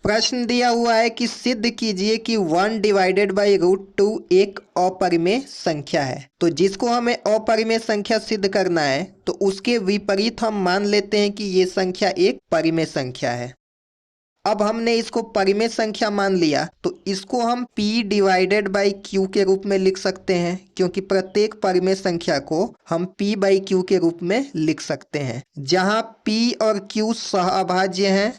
प्रश्न दिया हुआ है कि सिद्ध कीजिए कि 1 डिवाइडेड बाई √2 एक अपरिमेय संख्या है। तो जिसको हमें अपरिमेय संख्या सिद्ध करना है तो उसके विपरीत हम मान लेते हैं कि ये संख्या एक परिमेय संख्या है। अब हमने इसको परिमेय संख्या मान लिया तो इसको हम p डिवाइडेड बाई q के रूप में लिख सकते हैं, क्योंकि प्रत्येक परिमेय संख्या को हम p बाई q के रूप में लिख सकते हैं, जहां p और q सहअभाज्य हैं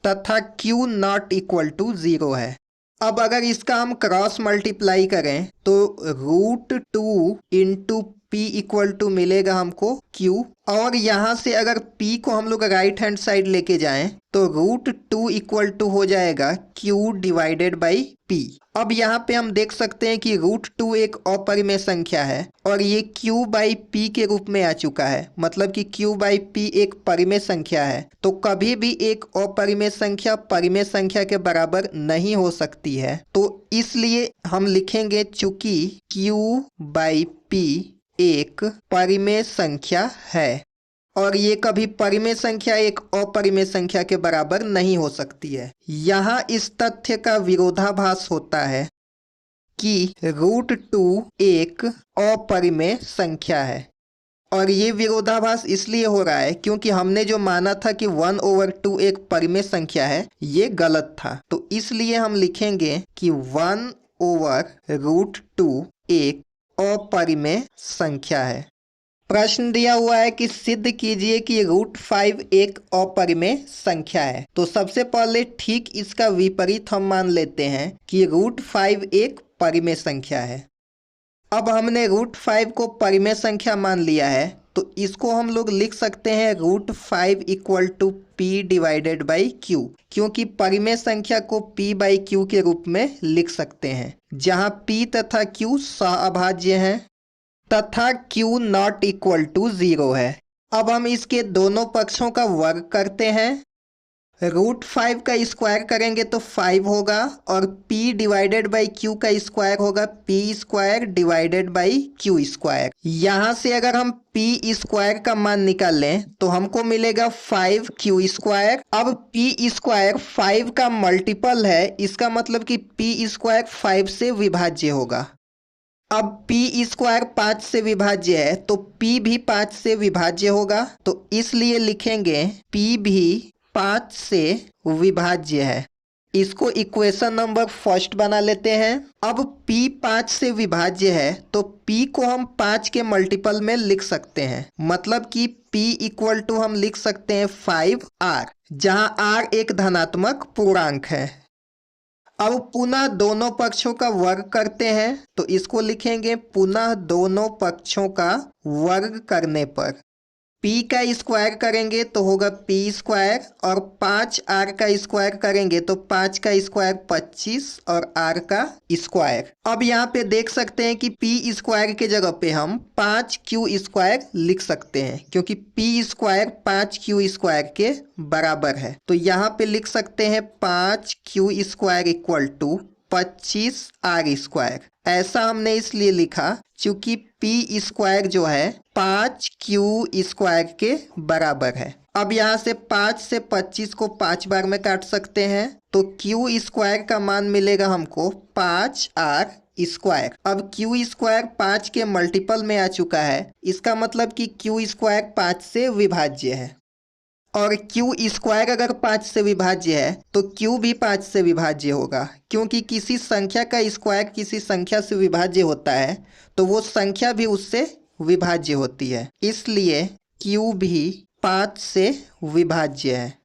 तथा q नॉट इक्वल टू 0 है। अब अगर इसका हम क्रॉस मल्टीप्लाई करें तो √2 इंटू p इक्वल टू मिलेगा हमको q, और यहाँ से अगर p को हम लोग राइट हैंड साइड लेके जाएं तो √2 इक्वल टू हो जाएगा q डिवाइडेड बाई p। अब यहाँ पे हम देख सकते हैं कि √2 एक अपरिमेय संख्या है और ये q बाई p के रूप में आ चुका है, मतलब कि q बाई p एक परिमेय संख्या है। तो कभी भी एक अपरिमेय संख्या परिमेय संख्या के बराबर नहीं हो सकती है, तो इसलिए हम लिखेंगे चूंकि q बाई p एक परिमेय संख्या है और ये कभी परिमेय संख्या एक अपरिमेय संख्या के बराबर नहीं हो सकती है। यहाँ इस तथ्य का विरोधाभास होता है कि √2 एक अपरिमेय संख्या है, और ये विरोधाभास इसलिए हो रहा है क्योंकि हमने जो माना था कि 1/2 एक परिमेय संख्या है ये गलत था। तो इसलिए हम लिखेंगे कि 1/√2 एक अपरिमेय संख्या है। प्रश्न दिया हुआ है कि सिद्ध कीजिए कि √5 एक अपरिमेय संख्या है। तो सबसे पहले ठीक इसका विपरीत हम मान लेते हैं कि √5 एक परिमेय संख्या है। अब हमने √5 को परिमेय संख्या मान लिया है तो इसको हम लोग लिख सकते हैं √5 equal to p divided by q, क्योंकि परिमेय संख्या को p बाई q के रूप में लिख सकते हैं, जहां p तथा q सहअभाज्य हैं तथा q नॉट इक्वल टू 0 है। अब हम इसके दोनों पक्षों का वर्ग करते हैं। √5 का स्क्वायर करेंगे तो 5 होगा और p डिवाइडेड बाई q का स्क्वायर होगा p square divided by q square. यहाँ से अगर हम p स्क्वायर का मान निकाल लें तो हमको मिलेगा 5q स्क्वायर। अब p स्क्वायर 5 का मल्टीपल है, इसका मतलब कि p स्क्वायर 5 से विभाज्य होगा। अब p स्क्वायर 5 से विभाज्य है तो p भी 5 से विभाज्य होगा, तो इसलिए लिखेंगे p भी 5 से विभाज्य है। इसको इक्वेशन नंबर फर्स्ट बना लेते हैं। अब p 5 से विभाज्य है तो p को हम 5 के मल्टीपल में लिख सकते हैं, मतलब कि p इक्वल टू हम लिख सकते हैं 5r, जहां r एक धनात्मक पूर्णांक है। अब पुनः दोनों पक्षों का वर्ग करते हैं तो इसको लिखेंगे पुनः दोनों पक्षों का वर्ग करने पर p का स्क्वायर करेंगे तो होगा p स्क्वायर और 5r का स्क्वायर करेंगे तो 5 का स्क्वायर 25 और r का स्क्वायर। अब यहाँ पे देख सकते हैं कि p स्क्वायर के जगह पे हम 5q स्क्वायर लिख सकते हैं, क्योंकि p स्क्वायर 5q स्क्वायर के बराबर है। तो यहाँ पे लिख सकते हैं 5q square equal to 25r square. ऐसा हमने इसलिए लिखा क्योंकि p स्क्वायर जो है 5q स्क्वायर के बराबर है। अब यहाँ से 5 से 25 को 5 बार में काट सकते हैं तो q स्क्वायर का मान मिलेगा हमको 5r स्क्वायर। अब q स्क्वायर 5 के मल्टीपल में आ चुका है, इसका मतलब कि q स्क्वायर 5 से विभाज्य है, और q स्क्वायर अगर 5 से विभाज्य है तो q भी 5 से विभाज्य होगा, क्योंकि किसी संख्या का स्क्वायर किसी संख्या से विभाज्य होता है तो वो संख्या भी उससे विभाज्य होती है, इसलिए q भी 5 से विभाज्य है।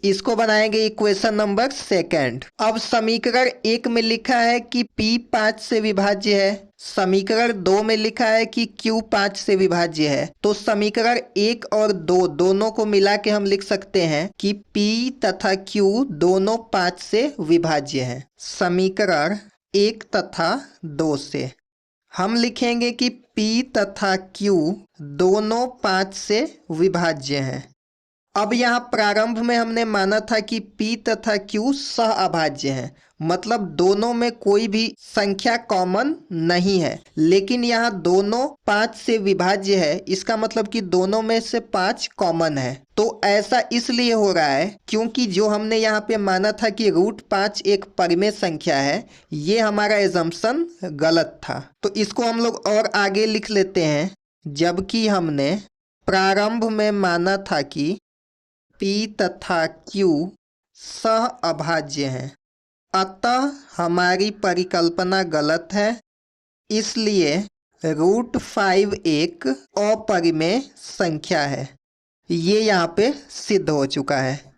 इसको बनाएंगे इक्वेशन नंबर सेकंड। अब समीकरण 1 में लिखा है कि p 5 से विभाज्य है, समीकरण 2 में लिखा है कि q 5 से विभाज्य है, तो समीकरण 1 और 2 दोनों को मिला के हम लिख सकते हैं कि p तथा q दोनों 5 से विभाज्य हैं। समीकरण 1 तथा 2 से हम लिखेंगे कि p तथा q दोनों 5 से विभाज्य हैं अब यहाँ प्रारंभ में हमने माना था कि P तथा Q सह अभाज्य हैं, मतलब दोनों में कोई भी संख्या कॉमन नहीं है। लेकिन यहाँ दोनों 5 से विभाज्य है, इसका मतलब कि दोनों में से 5 कॉमन है। तो ऐसा इसलिए हो रहा है क्योंकि जो हमने यहाँ पे माना था कि √5 एक परिमेय संख्या है, ये हमारा एजम्पशन गलत था। तो इसको हम लोग और आगे लिख लेते हैं। जबकि हमने प्रारंभ में माना था कि P तथा Q सह अभाज्य हैं, अतः हमारी परिकल्पना गलत है। इसलिए √5 एक अपरिमेय संख्या है। ये यहाँ पे सिद्ध हो चुका है।